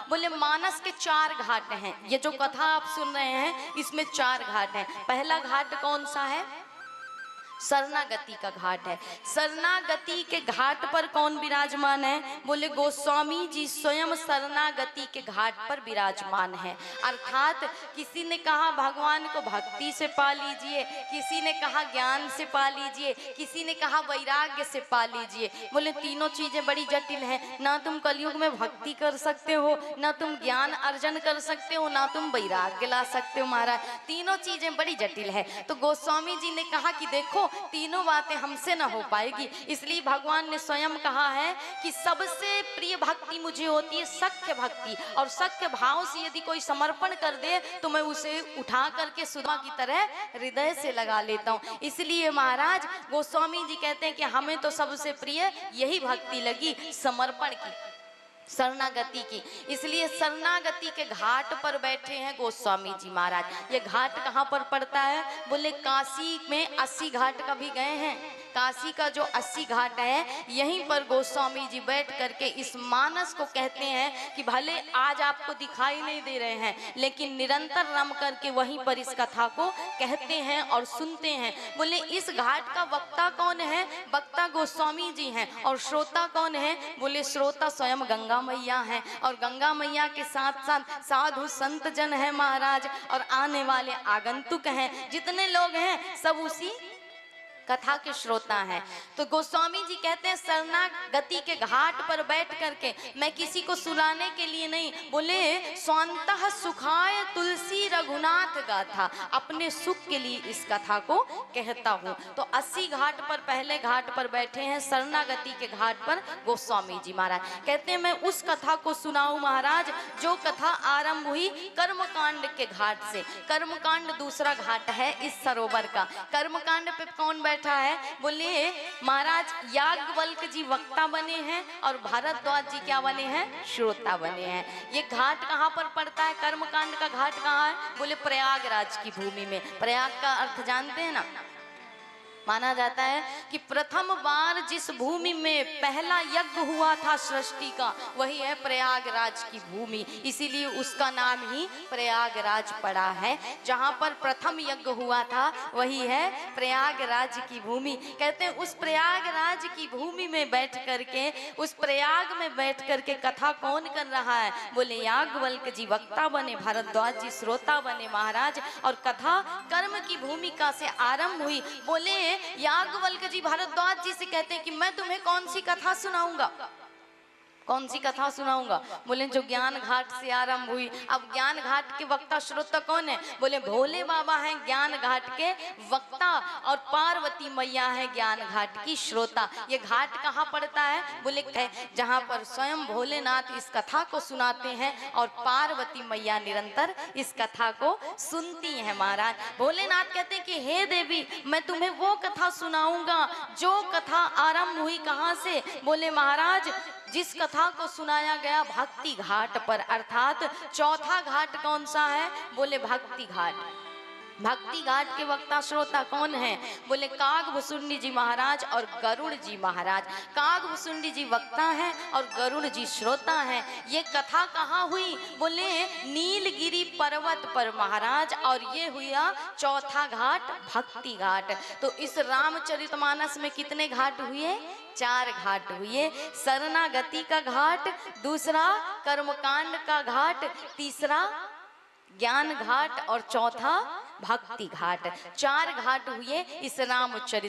बोले मानस के 4 घाट हैं। ये जो कथा आप सुन रहे हैं इसमें 4 घाट हैं। पहला घाट कौन सा है? शरणागति का घाट है। शरणागति के घाट पर कौन विराजमान है? बोले गोस्वामी जी स्वयं शरणागति के घाट पर विराजमान है। अर्थात किसी ने कहा भगवान को भक्ति से पा लीजिए, किसी ने कहा ज्ञान से पा लीजिए, किसी ने कहा वैराग्य से पा लीजिए। बोले तीनों चीजें बड़ी जटिल हैं। ना तुम कलयुग में भक्ति कर सकते हो, ना तुम ज्ञान अर्जन कर सकते हो, ना तुम वैराग्य ला सकते हो महाराज। तीनों चीजें बड़ी जटिल है। तो गोस्वामी जी ने कहा कि देखो तीनों बातें हमसे न हो पाएगी, इसलिए भगवान ने स्वयं कहा है कि सबसे प्रिय भक्ति मुझे होती है सख्य भक्ति, और सख्य भाव से यदि कोई समर्पण कर दे तो मैं उसे उठा करके सुधा की तरह हृदय से लगा लेता हूँ। इसलिए महाराज गोस्वामी जी कहते हैं कि हमें तो सबसे प्रिय यही भक्ति लगी, समर्पण की, शरणागति की। इसलिए शरणागति के घाट पर बैठे हैं गोस्वामी जी महाराज। ये घाट कहाँ पर पड़ता है? बोले काशी में 80 घाट कभी गए हैं? काशी का जो 80 घाट है यहीं पर गोस्वामी जी बैठ करके इस मानस को कहते हैं कि भले आज आपको दिखाई नहीं दे रहे हैं लेकिन निरंतर रम करके वहीं पर इस कथा को कहते हैं और सुनते हैं। बोले इस घाट का वक्ता कौन है? वक्ता गोस्वामी जी हैं। और श्रोता कौन है? बोले श्रोता स्वयं गंगा मैया हैं। और गंगा मैया के साथ साथ साधु संत जन है महाराज, और आने वाले आगंतुक हैं। जितने लोग हैं सब उसी कथा के श्रोता हैं। तो गोस्वामी जी कहते हैं शरणागति के घाट पर बैठ करके मैं किसी को सुलाने के लिए नहीं, बोले स्वांतः सुखाय तुलसी रघुनाथ गाथा, अपने सुख के लिए इस कथा को कहता हूँ। तो 80 घाट पर पहले घाट पर बैठे हैं, शरणागति के घाट पर गोस्वामी जी महाराज कहते हैं मैं उस कथा को सुनाऊं महाराज जो कथा आरंभ हुई कर्मकांड के घाट से। कर्मकांड दूसरा घाट है इस सरोवर का। कर्मकांड पे कौन बैठा है? बोले महाराज याज्ञवल्क्य जी वक्ता बने हैं और भारद्वाज जी क्या बने हैं? श्रोता बने हैं। ये घाट कहाँ पर पड़ता है? कर्मकांड का घाट कहाँ है? बोले प्रयागराज की भूमि में। प्रयाग का अर्थ जानते हैं ना? माना जाता है कि प्रथम बार जिस भूमि में पहला यज्ञ हुआ था सृष्टि का वही है प्रयागराज की भूमि, इसीलिए उसका नाम ही प्रयागराज पड़ा है। जहाँ पर प्रथम यज्ञ हुआ था वही है प्रयागराज की भूमि। कहते हैं उस प्रयागराज की भूमि में बैठ करके, उस प्रयाग में बैठ करके कथा कौन कर रहा है? बोले याज्ञवल्क्य जी वक्ता बने, भारद्वाज जी श्रोता बने महाराज, और कथा कर्म की भूमिका से आरंभ हुई। बोले याज्ञवल्क्य जी भारद्वाज जी से कहते हैं कि मैं तुम्हें कौन सी कथा सुनाऊंगा? कौन सी कथा सुनाऊंगा? बोले जो ज्ञान घाट से आरंभ हुई। अब ज्ञान घाट के वक्ता श्रोता कौन है? बोले भोले बाबा हैं ज्ञान घाट के वक्ता, और पार्वती मैया है ज्ञान घाट की श्रोता। ये घाट कहाँ पड़ता है? बोले जहाँ पर स्वयं भोलेनाथ इस कथा को सुनाते हैं और पार्वती मैया निरंतर इस कथा को सुनती है महाराज। भोलेनाथ कहते हैं कि हे देवी मैं तुम्हें वो कथा सुनाऊंगा जो कथा आरंभ हुई कहाँ से? बोले महाराज जिस कथा को सुनाया गया भक्ति घाट पर, अर्थात चौथा घाट कौन सा है? बोले भक्ति घाट। भक्ति घाट के वक्ता श्रोता कौन है? बोले कागभुसुंडी जी महाराज और गरुड़ जी महाराज। कागभुसुंडी जी वक्ता हैं और गरुड़ जी श्रोता हैं। ये कथा कहाँ हुई? बोले नीलगिरी पर्वत पर महाराज, और ये हुआ चौथा घाट भक्ति घाट। तो इस रामचरितमानस में कितने घाट हुए? 4 घाट हुए। शरणागति का घाट, दूसरा कर्मकांड का घाट, तीसरा ज्ञान घाट और चौथा भक्ति घाट। 4 घाट हुए इस रामचरित